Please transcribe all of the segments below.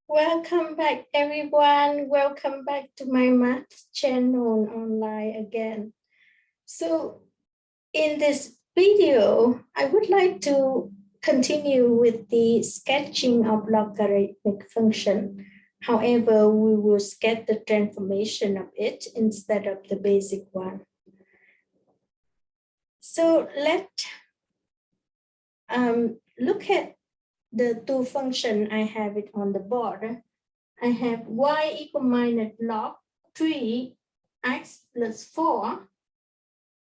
Welcome back, everyone. Welcome back to my math channel online again. So in this video, I would like to continue with the sketching of logarithmic function. However, we will sketch the transformation of it instead of the basic one. So let's look at the two functions. I have it on the board. I have y equal minus log 3 x plus 4,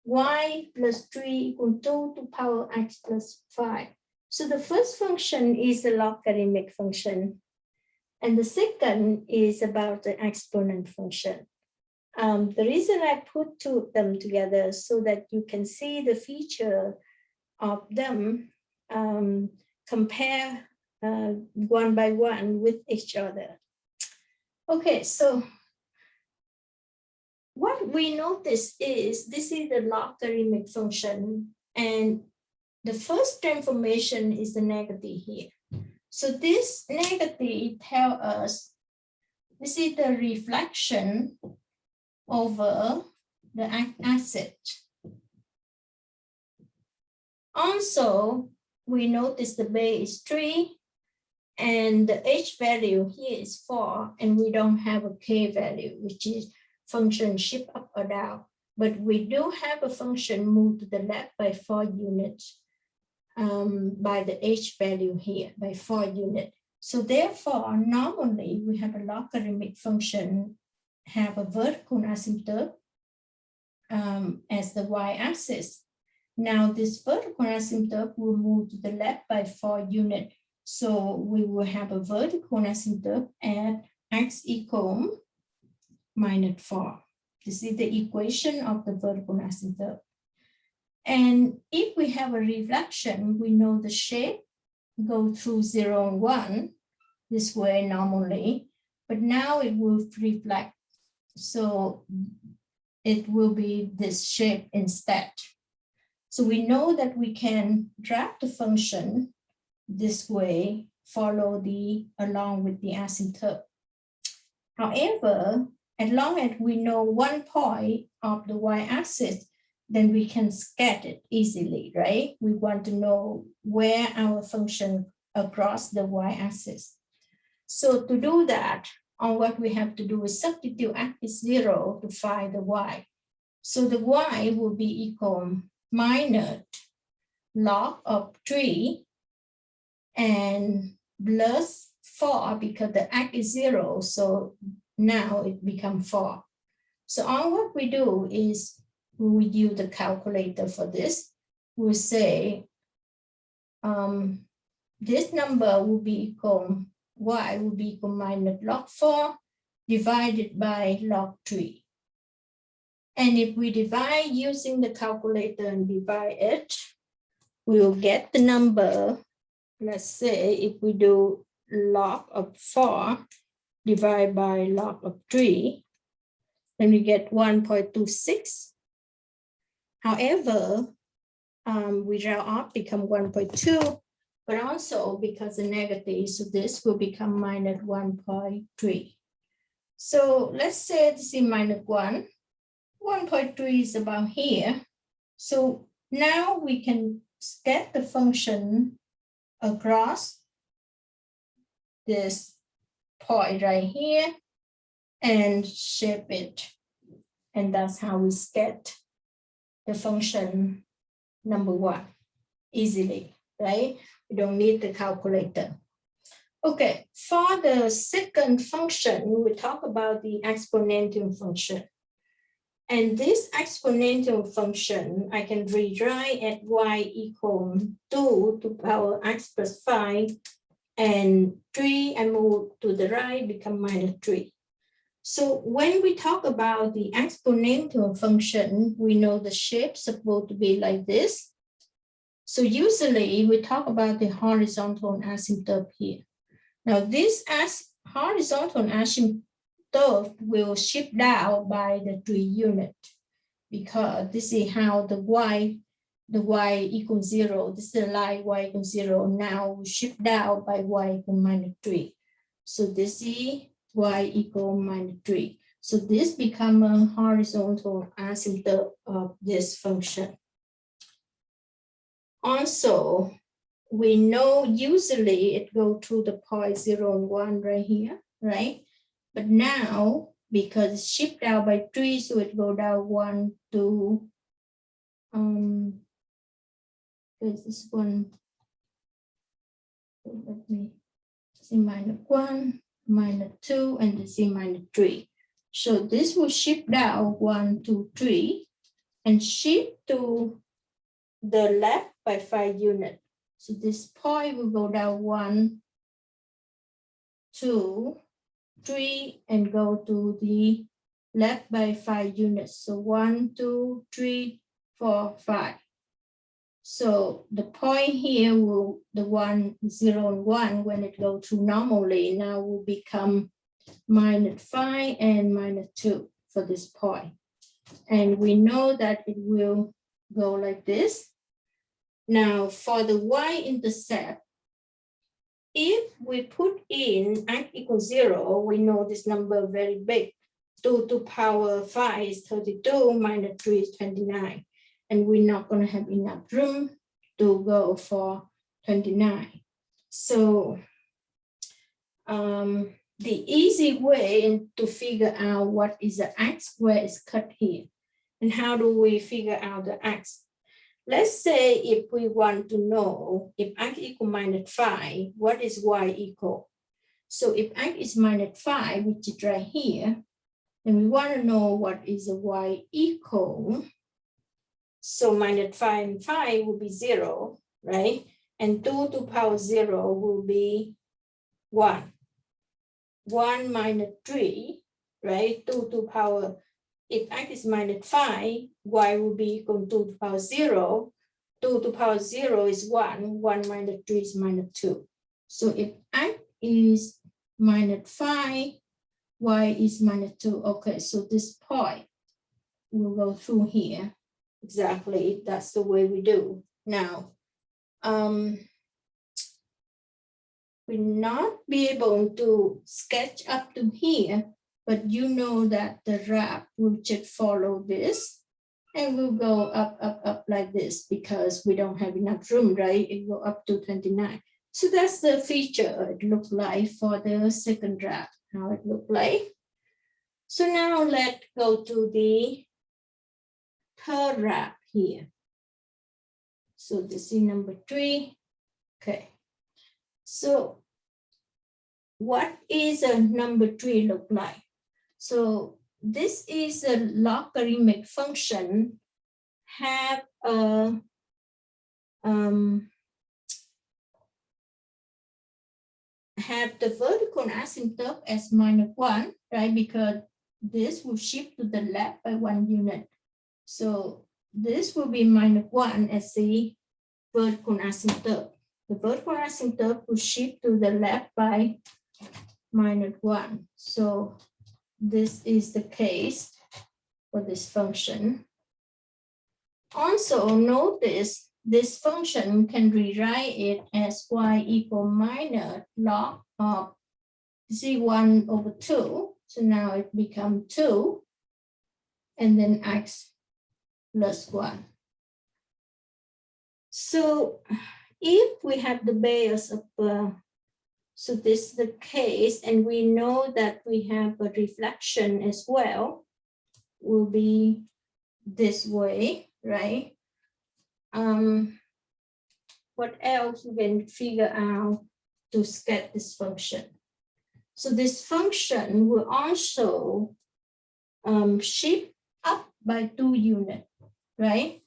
y plus 3 equal 2 to power x plus 5. So the first function is a logarithmic function. And the second is about the exponent function. The reason I put two of them together so that you can see the feature of them, compare one by one with each other. Okay, so what we notice is this is the logarithmic function, and the first transformation is the negative here. So this negative tells us this is the reflection over the asset. Also, we notice the base is 3 and the h value here is 4, and we don't have a k value, which is function shift up or down, but we do have a function move to the left by 4 units by the h value here by 4 units. So therefore, normally we have a logarithmic function have a vertical asymptote as the y-axis. Now this vertical asymptote will move to the left by 4 units. So we will have a vertical asymptote at x equal minus 4. This is the equation of the vertical asymptote. And if we have a reflection, we know the shape go through 0 and 1 this way normally, but now it will reflect. So it will be this shape instead. So we know that we can drag the function this way, follow along with the asymptote. However, as long as we know one point of the y-axis, then we can sketch it easily, right? We want to know where our function across the y-axis. So to do that, what we have to do is substitute x is 0 to find the y. So the y will be equal minus log of 3 and plus 4 because the x is 0. So now it becomes 4. So all what we do is we use the calculator for this. We'll say this number will be equal, y will be equal minus log 4 divided by log 3. And if we divide using the calculator and divide it, we will get the number. Let's say if we do log of 4 divided by log of 3, then we get 1.26. However, we round off become 1.2, but also because the negative, so this will become minus 1.3. So let's say this is minus 1. 1.3 is about here. So now we can get the function across this point right here and shape it. And that's how we sketch the function number 1 easily, right? We don't need the calculator. Okay, for the second function, we talk about the exponential function. And this exponential function, I can rewrite at y equal 2 to power x plus 5, and 3, I move to the right, become minus 3. So when we talk about the exponential function, we know the shape is supposed to be like this. So usually we talk about the horizontal asymptote here. Now this horizontal asymptote will shift down by the 3 units because this is how the y equals 0. This is the line y equals 0. Now we shift down by y equals minus 3. So this is y equal minus 3. So this becomes a horizontal asymptote of this function. Also, we know usually it go to the point 0 and 1 right here, right? But now, because it's shift down by 3, so it go down 1, 2, this one, let me see, minus 1, minus 2, and this is minus 3. So this will shift down 1, 2, 3, and shift to the left by 5 units. So this point will go down 1, 2, 3, and go to the left by 5 units. So 1, 2, 3, 4, 5. So the point here will, the 1, 0, and 1, when it goes to normally, now will become minus 5 and minus 2 for this point. And we know that it will go like this. Now for the y-intercept, if we put in x equals 0, we know this number very big. 2 to the power 5 is 32, minus 3 is 29. And we're not going to have enough room to go for 29. So the easy way to figure out what is the x squared is cut here. And how do we figure out the x? Let's say if we want to know if x equal minus 5, what is y equal? So if x is minus 5, which is right here, then we want to know what is the y equal. So minus 5 and 5 will be 0, right? And 2 to the power 0 will be 1. 1 minus 3, right? 2 to the power, if x is minus 5, y will be equal to 2 to the power 0. 2 to the power 0 is 1. 1 minus 3 is minus 2. So if x is minus 5, y is minus 2. Okay, so this point will go through here. Exactly, that's the way we do. Now, we not be able to sketch up to here, but you know that the wrap will just follow this and we'll go up, up, up like this because we don't have enough room, right? It will go up to 29. So that's the feature it looks like for the second wrap, how it look like. So now let's go to the third wrap here. So this is number 3. Okay. So what is a number 3 look like? So this is a logarithmic function have a have the vertical asymptote as -1, right? Because this will shift to the left by 1 unit. So this will be -1 as the vertical asymptote. The vertical asymptote will shift to the left by -1. So this is the case for this function. Also notice this function can rewrite it as y equal minus log of z1 over 2. So now it becomes 2 and then x plus 1. So if we have the base of, so this is the case, and we know that we have a reflection as well, will be this way, right? What else we can figure out to sketch this function? So this function will also shift up by 2 units, right?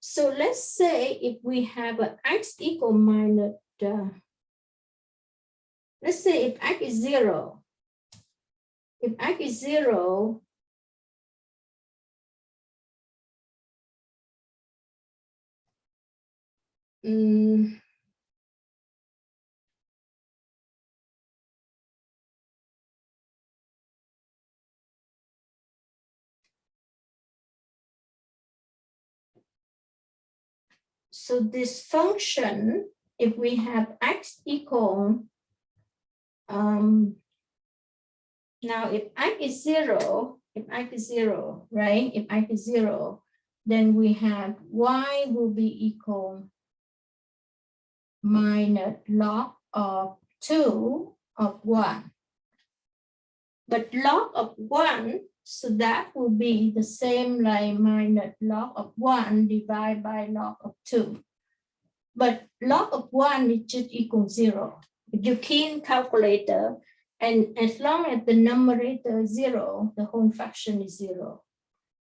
So let's say if we have an x equal minus, let's say if x is 0, if x is 0, so this function, if we have x equal Now, if x is 0, right? If x is 0, then we have y will be equal minus log of 2 of 1. But log of 1, so that will be the same like minus log of 1 divided by log of 2. But log of 1 is just equal 0. You key in calculator, and as long as the numerator is 0, the whole fraction is 0.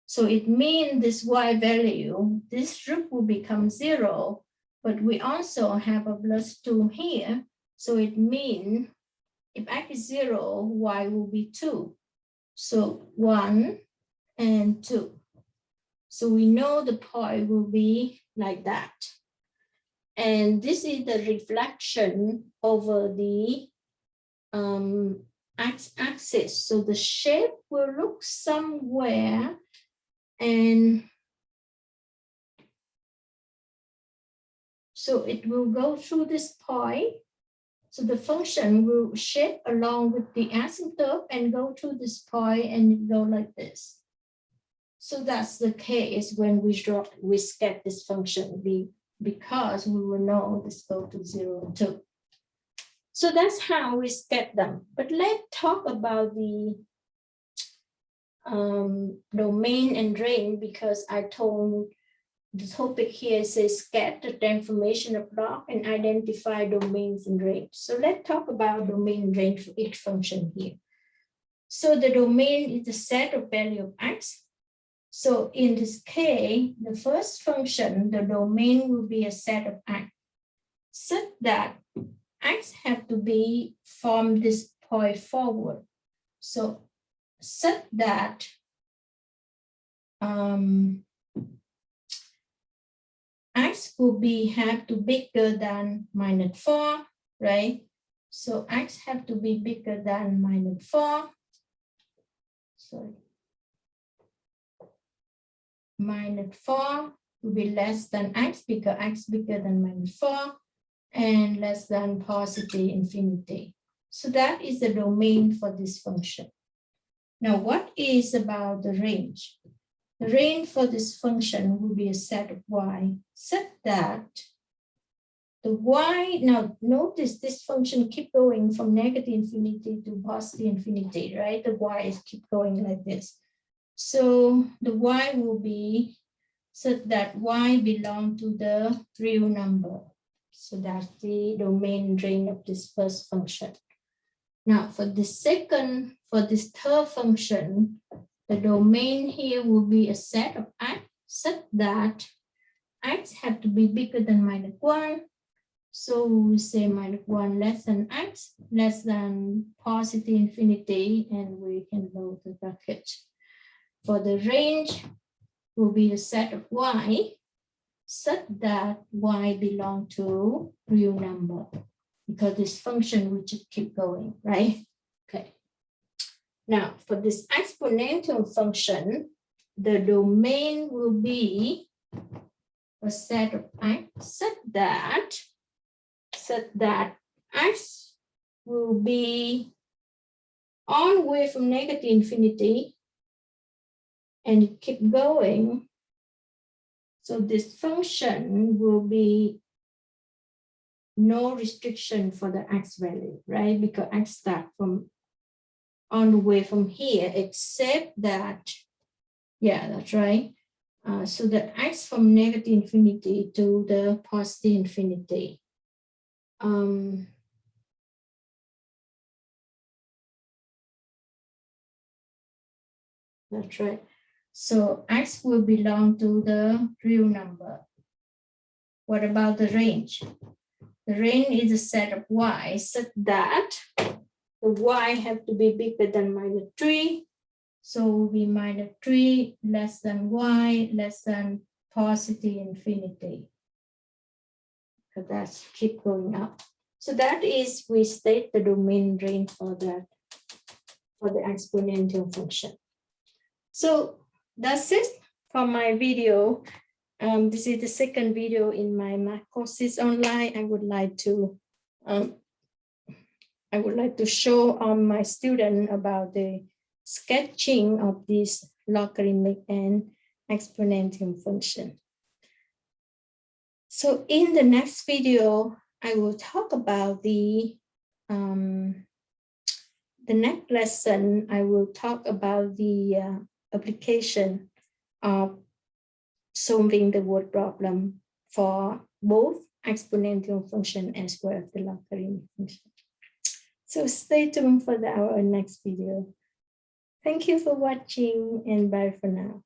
So it means this y value, this root will become 0, but we also have a plus 2 here. So it means if x is 0, y will be 2. So 1 and 2. So we know the point will be like that. And this is the reflection over the x-axis. So the shape will look somewhere, and so it will go through this point. So the function will shape along with the asymptote and go to this point and go like this. So that's the case when we sketch this function because we will know this go to 0 and 2. So that's how we sketch them. But let's talk about the domain and range, because I told the topic here says sketch the transformation of log and identify domains and range. So let's talk about domain and range for each function here. So the domain is the set of value of x. So in this case, the first function, the domain will be a set of x, such that x have to be from this point forward. So such that x will have to be bigger than -4, right? So x have to be bigger than -4. Sorry. -4 will be less than x because x bigger than -4 and less than positive infinity. So that is the domain for this function. Now, what is about the range? The range for this function will be a set of y, such that the y, now notice this function keep going from negative infinity to positive infinity, right? The y is keep going like this. So the y will be such that y belong to the real number. So that's the domain range of this first function. Now for this third function, the domain here will be a set of x such that x have to be bigger than -1. So we say -1 less than x, less than positive infinity, and we can load the bracket. For the range will be a set of y such that y belong to real number, because this function will just keep going, right? Okay. Now for this exponential function, the domain will be a set of x such that x will be all the way from negative infinity and keep going. So this function will be no restriction for the x value, right? Because x start from on the way from here, except that, yeah, that's right. So that x from negative infinity to the positive infinity. That's right. So x will belong to the real number. What about the range? The range is a set of y such that the y have to be bigger than -3. So will be -3 less than y less than positive infinity. So that's keep going up. So that is, we state the domain range for that, for the exponential function. So that's it for my video. This is the second video in my math courses online. I would like to I would like to show my student about the sketching of this logarithmic and exponential function. So in the next video, I will talk about the next lesson. I will talk about the application of solving the word problem for both exponential function as well as the logarithmic function. So stay tuned for our next video. Thank you for watching and bye for now.